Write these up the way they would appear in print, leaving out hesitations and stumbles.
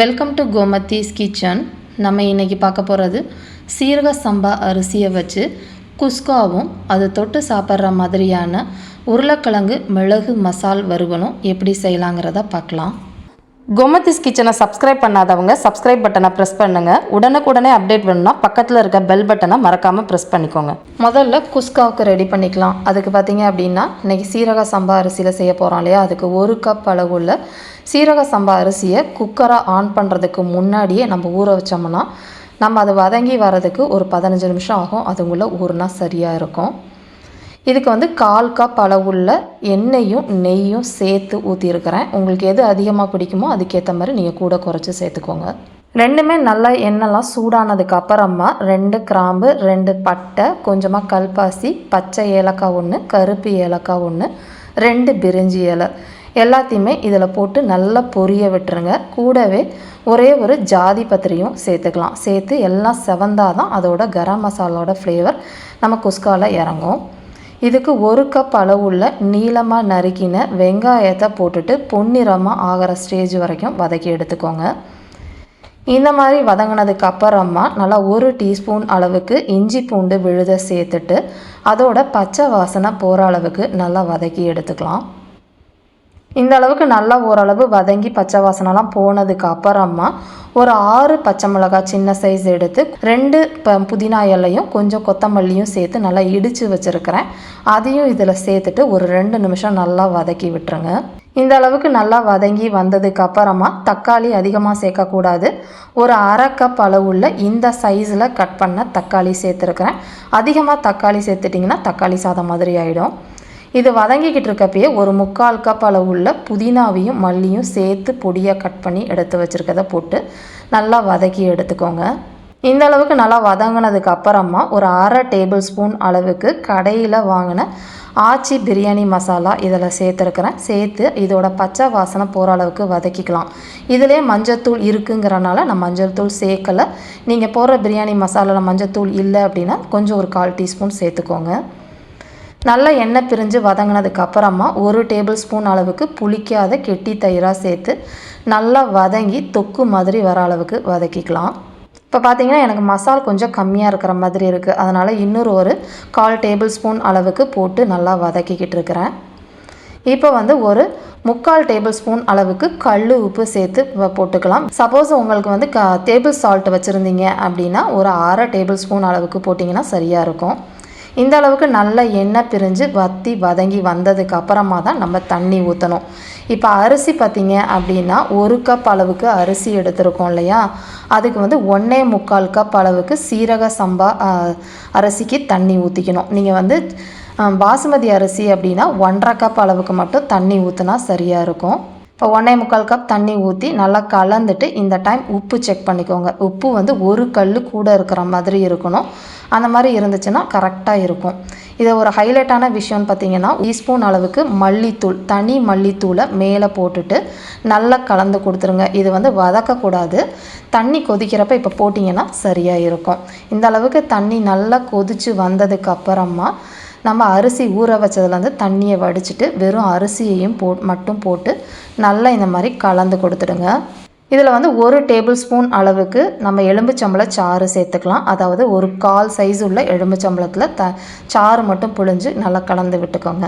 Welcome to Gomathi's kitchen. நம்ம இன்றைக்கி பார்க்க போகிறது சீரக சம்பா அரிசியை வச்சு குஸ்காவும் அது தொட்டு சாப்பிட்ற மாதிரியான உருளைக்கிழங்கு மிளகு மசால் வறுவலும் எப்படி செய்யலாங்கிறத பார்க்கலாம். கோமதிஸ் கிச்சனை சப்ஸ்கிரைப் பண்ணாதவங்க சப்ஸ்கிரைப் பட்டனை ப்ரெஸ் பண்ணுங்கள். உடனுக்குடனே அப்டேட் வேணும்னா பக்கத்தில் இருக்க பெல் பட்டனை மறக்காமல் ப்ரெஸ் பண்ணிக்கோங்க. முதல்ல குஸ்காவுக்கு ரெடி பண்ணிக்கலாம். அதுக்கு பார்த்தீங்க அப்படின்னா இன்றைக்கி சீரக சம்பா அரிசியில் செய்ய போகிறோம் இல்லையா, அதுக்கு 1 கப் அளவுள்ள சீரக சம்பா அரிசியை குக்கரை ஆன் பண்ணுறதுக்கு முன்னாடியே நம்ம ஊற வச்சோம்னா நம்ம அது வதங்கி வரதுக்கு ஒரு 15 நிமிஷம் ஆகும். அதுக்குள்ளே ஊறினா சரியாக இருக்கும். இதுக்கு 1/4 கப் அளவுள்ள எண்ணெயும் நெய்யும் சேர்த்து ஊற்றிருக்கிறேன். உங்களுக்கு எது அதிகமாக பிடிக்குமோ அதுக்கேற்ற மாதிரி நீங்கள் கூட குறைச்சி சேர்த்துக்கோங்க. ரெண்டுமே நல்லா எண்ணெய்லாம் சூடானதுக்கு அப்புறமா 2 கிராம்பு, 2 பட்டை, கொஞ்சமாக கல்பாசி, பச்சை ஏலக்காய் 1, கருப்பு ஏலக்காய் 1, 2 பிரிஞ்சி இலை எல்லாத்தையுமே இதில் போட்டு நல்லா பொரிய விட்டுருங்க. கூடவே ஒரே ஒரு ஜாதி பத்திரியும் சேர்த்துக்கலாம். சேர்த்து எல்லாம் செவந்தாதான் அதோட கரம் மசாலோட ஃப்ளேவர் நம்ம குஸ்காவில் இறங்கும். இதுக்கு 1 கப் அளவுள்ள நீளமாக நறுக்கின வெங்காயத்தை போட்டுட்டு பொன்னிறமாக ஆகிற ஸ்டேஜ் வரைக்கும் வதக்கி எடுத்துக்கோங்க. இந்த மாதிரி வதங்கினதுக்கு அப்புறமா நல்லா 1 டீஸ்பூன் அளவுக்கு இஞ்சி பூண்டு விழுத சேர்த்துட்டு அதோட பச்சை வாசனை போகிற அளவுக்கு நல்லா வதக்கி எடுத்துக்கலாம். இந்த அளவுக்கு நல்லா ஓரளவு வதங்கி பச்சை வாசனைலாம் போனதுக்கு அப்புறமா ஒரு 6 பச்சை மிளகாய் சின்ன சைஸ் எடுத்து 2 புதினா இலையும் கொஞ்சம் கொத்தமல்லியும் சேர்த்து நல்லா இடித்து வச்சுருக்கிறேன். அதையும் இதில் சேர்த்துட்டு ஒரு 2 நிமிஷம் நல்லா வதக்கி விட்டுருங்க. இந்த அளவுக்கு நல்லா வதங்கி வந்ததுக்கு அப்புறமா தக்காளி அதிகமாக சேர்க்கக்கூடாது. ஒரு 1/2 கப் அளவுள்ள இந்த சைஸில் கட் பண்ண தக்காளி சேர்த்துருக்கிறேன். அதிகமாக தக்காளி சேர்த்துட்டிங்கன்னா தக்காளி சாதம் மாதிரி ஆகிடும். இது வதங்கிக்கிட்டு இருக்கப்பயே ஒரு 3/4 கப் அளவுள்ள புதினாவையும் மல்லியும் சேர்த்து பொடியாக கட் பண்ணி எடுத்து வச்சுருக்கதை போட்டு நல்லா வதக்கி எடுத்துக்கோங்க. இந்த அளவுக்கு நல்லா வதங்கினதுக்கு அப்புறமா ஒரு 1/2 டேபிள் ஸ்பூன் அளவுக்கு கடையில் வாங்கின ஆச்சி பிரியாணி மசாலா இதில் சேர்த்துருக்கிறேன். சேர்த்து இதோட பச்சை வாசனை போகிற அளவுக்கு வதக்கிக்கலாம். இதிலே மஞ்சத்தூள் இருக்குங்கிறனால நான் மஞ்சள் தூள் சேர்க்கலை. நீங்கள் போடுற பிரியாணி மசாலாவில் மஞ்சத்தூள் இல்லை அப்படின்னா கொஞ்சம் ஒரு 1/4 டீஸ்பூன் சேர்த்துக்கோங்க. நல்லா எண்ணெய் பிரிஞ்சு வதங்கினதுக்கு அப்புறமா 1 டேபிள் ஸ்பூன் அளவுக்கு புளிக்காத கெட்டி தயிராக சேர்த்து நல்லா வதங்கி தொக்கு மாதிரி வர அளவுக்கு வதக்கிக்கலாம். இப்போ பார்த்தீங்கன்னா எனக்கு மசால் கொஞ்சம் கம்மியாக இருக்கிற மாதிரி இருக்குது. அதனால் இன்னொரு ஒரு 1/4 டேபிள் ஸ்பூன் அளவுக்கு போட்டு நல்லா வதக்கிக்கிட்டு இருக்கிறேன். இப்போ ஒரு 3/4 டேபிள் ஸ்பூன் அளவுக்கு கல் உப்பு சேர்த்து போட்டுக்கலாம். சப்போஸ் உங்களுக்கு டேபிள் சால்ட் வச்சுருந்தீங்க அப்படின்னா ஒரு 1/2 டேபிள் ஸ்பூன் அளவுக்கு போட்டிங்கன்னா சரியாக இருக்கும். இந்த அளவுக்கு நல்ல எண்ணெய் பிரிஞ்சு வதங்கி வந்ததுக்கு அப்புறமா தான் நம்ம தண்ணி ஊற்றணும். இப்போ அரிசி பார்த்திங்க அப்படின்னா 1 கப் அளவுக்கு அரிசி எடுத்துருக்கோம் இல்லையா, அதுக்கு 1.25 கப் அளவுக்கு சீரக சம்பா அரிசிக்கு தண்ணி ஊற்றிக்கணும். நீங்கள் பாசுமதி அரிசி அப்படின்னா 1/2 கப் அளவுக்கு மட்டும் தண்ணி ஊற்றினா சரியாக இருக்கும். இப்போ 1.25 கப் தண்ணி ஊற்றி நல்லா கலந்துட்டு இந்த டைம் உப்பு செக் பண்ணிக்கோங்க. உப்பு 1 கல் கூட இருக்கிற மாதிரி இருக்கணும். அந்த மாதிரி இருந்துச்சுன்னா கரெக்டாக இருக்கும். இதை ஒரு ஹைலைட்டான விஷயம்னு பார்த்தீங்கன்னா டீஸ்பூன் அளவுக்கு மல்லித்தூள், தனி மல்லித்தூளை மேலே போட்டுட்டு நல்லா கலந்து கொடுத்துருங்க. இது வதக்கக்கூடாது. தண்ணி கொதிக்கிறப்ப இப்போ போட்டிங்கன்னா சரியாக இருக்கும். இந்த அளவுக்கு தண்ணி நல்லா கொதித்து வந்ததுக்கு அப்புறமா நம்ம அரிசி ஊற வச்சதுலேருந்து தண்ணியை வடிச்சிட்டு வெறும் அரிசியையும் மட்டும் போட்டு நல்லா இந்த மாதிரி கலந்து கொடுத்துடுங்க. இதில் 1 டேபிள் ஸ்பூன் அளவுக்கு நம்ம எலும்புச்சம்பள சாறு சேர்த்துக்கலாம். அதாவது ஒரு 1/4 சைஸ் உள்ள எலும்புச்சம்பளத்தில் சாறு மட்டும் புழிஞ்சு நல்லா கலந்து விட்டுக்கோங்க.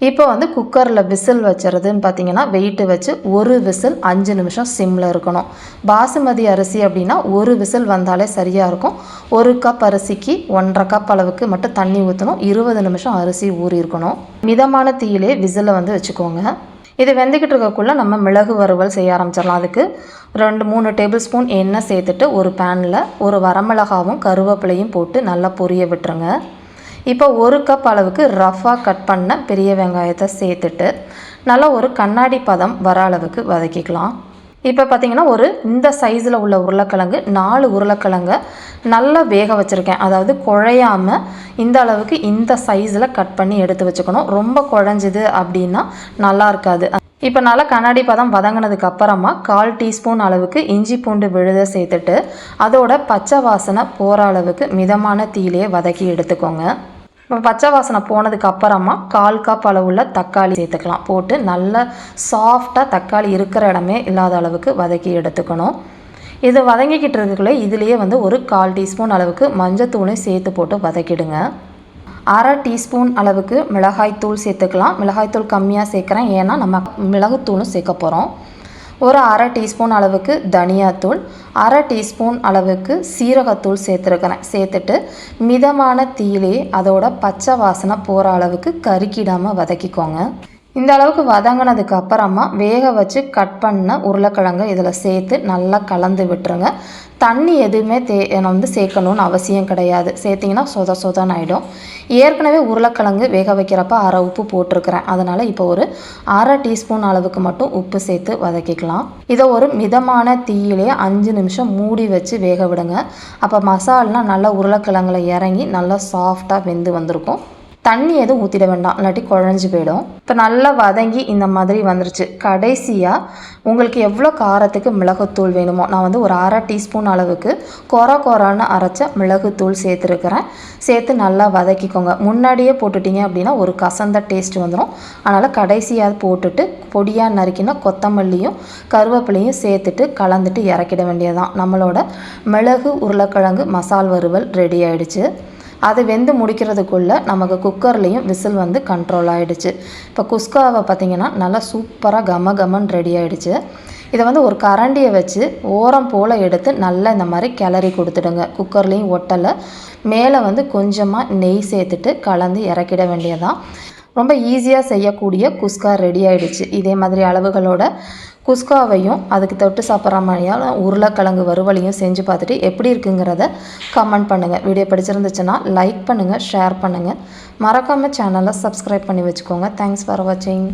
இப்போ குக்கரில் விசில் வச்சுறதுன்னு பார்த்தீங்கன்னா வெயிட்டு வச்சு 1 விசில் 5 நிமிஷம் சிம்மில் இருக்கணும். பாசுமதி அரிசி அப்படின்னா 1 விசில் வந்தாலே சரியாக இருக்கும். 1 கப் அரிசிக்கு 1/2 கப் அளவுக்கு மட்டும் தண்ணி ஊற்றணும். 20 நிமிஷம் அரிசி ஊறி இருக்கணும். மிதமான தீயிலே விசிலை வச்சுக்கோங்க. இது வெந்துக்கிட்டு இருக்கக்குள்ளே நம்ம மிளகு வறுவல் செய்ய ஆரம்பிச்சிடலாம். அதுக்கு 2-3 டேபிள் ஸ்பூன் எண்ணெய் சேர்த்துட்டு ஒரு பேனில் ஒரு வரமிளகாவும் கருவேப்பிலையும் போட்டு நல்லா பொரிய விட்டுருங்க. இப்போ 1 கப் அளவுக்கு ரஃப்பாக கட் பண்ண பெரிய வெங்காயத்தை சேர்த்துட்டு நல்லா ஒரு கண்ணாடி பதம் வர அளவுக்கு வதக்கிக்கலாம். இப்போ பார்த்திங்கன்னா இந்த சைஸில் உள்ள உருளைக்கிழங்கு 4 உருளைக்கிழங்கை நல்லா வேக வச்சுருக்கேன். அதாவது குழையாமல் இந்த அளவுக்கு இந்த சைஸில் கட் பண்ணி எடுத்து வச்சுக்கணும். ரொம்ப குழஞ்சிது அப்படின்னா நல்லா இருக்காது. இப்போ நல்லா கண்ணாடி பதம் வதங்கினதுக்கு அப்புறமா 1/4 டீஸ்பூன் அளவுக்கு இஞ்சி பூண்டு விழுத சேர்த்துட்டு அதோட பச்சை வாசனை போகிற அளவுக்கு மிதமான தீயிலே வதக்கி எடுத்துக்கோங்க. பச்சை வாசனை போனதுக்கு அப்புறமா 1/4 கப் அளவுள்ள தக்காளி சேர்த்துக்கலாம். போட்டு நல்லா சாஃப்டாக தக்காளி இருக்கிற இடமே இல்லாத அளவுக்கு வதக்கி எடுத்துக்கணும். இது வதங்கிக்கிட்டு இருக்கக்குள்ளே இதுலேயே வந்து ஒரு 1/4 டீஸ்பூன் அளவுக்கு மஞ்சத்தூளையும் சேர்த்து போட்டு வதக்கிடுங்க. 1/2 டீஸ்பூன் அளவுக்கு மிளகாய்த்தூள் சேர்த்துக்கலாம். மிளகாய்த்தூள் கம்மியாக சேர்க்குறேன், ஏன்னா நம்ம மிளகுத்தூளும் சேர்க்க போகிறோம். ஒரு 1/2 டீஸ்பூன் அளவுக்கு தனியாத்தூள், 1/2 டீஸ்பூன் அளவுக்கு சீரகத்தூள் சேர்த்துருக்கிறேன். சேர்த்துட்டு மிதமான தீயிலே அதோட பச்சை வாசனை போகிற அளவுக்கு கருக்கிடாமல் வதக்கிக்கோங்க. இந்த அளவுக்கு வதங்கினதுக்கு அப்புறமா வேக வச்சு கட் பண்ண உருளைக்கிழங்கு இதில் சேர்த்து நல்லா கலந்து விட்டுருங்க. தண்ணி எதுவுமே சேர்க்கணும்னு அவசியம் கிடையாது. சேர்த்திங்கன்னா சொதன்னு ஆகிடும். ஏற்கனவே உருளைக்கிழங்கு வேக வைக்கிறப்ப 1/2 உப்பு போட்டிருக்கிறேன். அதனால் இப்போ ஒரு 1/2 டீஸ்பூன் அளவுக்கு மட்டும் உப்பு சேர்த்து வதக்கிக்கலாம். இதை ஒரு மிதமான தீயிலே 5 நிமிஷம் மூடி வச்சு வேக விடுங்க. அப்போ மசாலா நல்லா உருளைக்கிழங்குல இறங்கி நல்லா சாஃப்டாக வெந்து வந்திருக்கும். தண்ணி எதுவும் ஊற்றிட வேண்டாம், இல்லாட்டி குழஞ்சி போயிடும். இப்போ நல்லா வதங்கி இந்த மாதிரி வந்துருச்சு. கடைசியாக உங்களுக்கு எவ்வளோ காரத்துக்கு மிளகுத்தூள் வேணுமோ, நான் வந்து ஒரு 1/2 டீஸ்பூன் அளவுக்கு கொரான்னு அரைச்ச மிளகுத்தூள் சேர்த்துருக்கிறேன். சேர்த்து நல்லா வதக்கிக்கோங்க. முன்னாடியே போட்டுட்டிங்க அப்படின்னா ஒரு கசந்த டேஸ்ட் வந்துடும். அதனால் கடைசியாக போட்டுட்டு பொடியாக நறுக்கினா கொத்தமல்லியும் கருவேப்பிலையும் சேர்த்துட்டு கலந்துட்டு இறக்கிட வேண்டியதுதான். நம்மளோட மிளகு உருளைக்கிழங்கு மசால் வறுவல் ரெடி ஆகிடுச்சு. அது வெந்து முடிக்கிறதுக்குள்ளே நமக்கு குக்கர்லேயும் விசில் வந்து கண்ட்ரோல் ஆகிடுச்சு. இப்போ குஸ்காவை பார்த்திங்கன்னா நல்லா சூப்பராக கமன்னு ரெடி ஆகிடுச்சு. இதை வந்து ஒரு கரண்டியை வச்சு ஓரம் போல் எடுத்து நல்லா இந்த மாதிரி கிளறி கொடுத்துடுங்க. குக்கர்லேயும் ஒட்டலை. மேலே வந்து கொஞ்சமாக நெய் சேர்த்துட்டு கலந்து இறக்கிட வேண்டியதான். ரொம்ப ஈஸியாக செய்யக்கூடிய குஸ்கா ரெடி ஆகிடுச்சு. இதே மாதிரி அளவுகளோட குஸ்காவையும் அதுக்கு தொட்டு சாப்பிட்ற மாதிரியான உருளைக்கிழங்கு வறுவலையும் செஞ்சு பார்த்துட்டு எப்படி இருக்குங்கிறத கமெண்ட் பண்ணுங்கள். வீடியோ பிடிச்சிருந்துச்சுன்னா லைக் பண்ணுங்கள், ஷேர் பண்ணுங்கள். மறக்காமல் சேனலை சப்ஸ்கிரைப் பண்ணி வச்சுக்கோங்க. தேங்க்ஸ் ஃபார் வாட்சிங்.